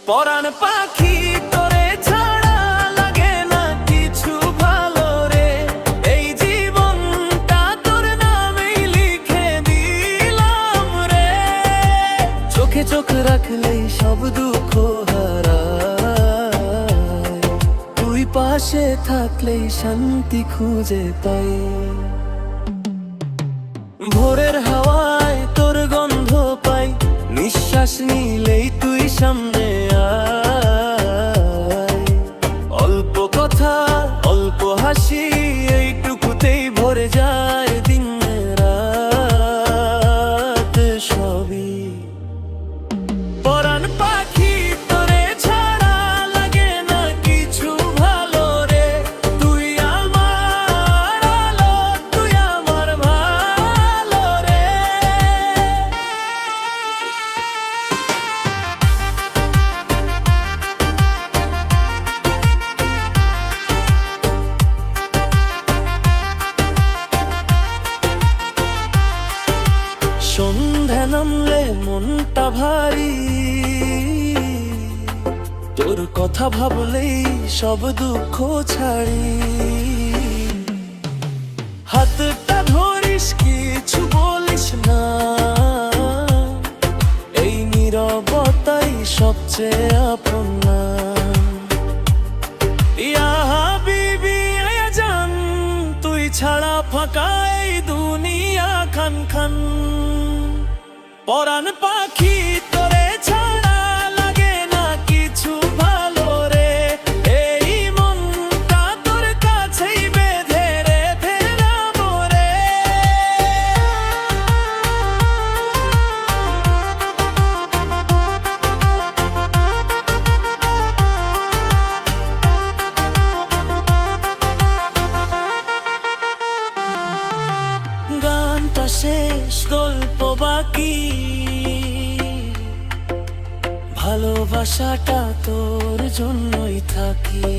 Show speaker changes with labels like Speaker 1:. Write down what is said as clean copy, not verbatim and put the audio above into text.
Speaker 1: পরাণ পাখি তোরে ছাড়া লাগে না কিছু ভালো রে, এই জীবনটা তোর নামেই লিখে দিলাম রে। চোখে চোখ রাখলেই সব দুঃখ হারায়, তুই পাশে থাকলেই শান্তি খুঁজে পাই। ভোরের হাওয়ায় তোর গন্ধ পাই, নিঃশ্বাস নিলেই তুই সামনে আয়। অল্প কথা অল্প হাসি, এইটুকুতেই ভরে যায় দিন রাত সবই। পরাণ পাখি তোরে ছাড়া লাগে না কিছু ভালো রে, তুই আমার আলো, তুই আমার ভালো রে। সন্ধ্যা নামলে মনটা ভারী, তোর কথা ভাবলেই সব দুঃখ ছাড়ি। হাতটা ধরিস কিছু বলিস না, এই নীরবতাই সবচেয়ে আপন। ইয়া হাবিবি আয়া জান, তুই ছাড়া ফাঁকা এই দুনিয়া খান খান। পরাণ পাখি তোরে ছাড়া লাগে না কিছু ভালো রে, এই মনটা তোর কাছেই বেঁধে রেখে যাবো রে। গানটা শেষ, গল্প বাকি, ভালোবাসাটা তোর জন্যই থাকি।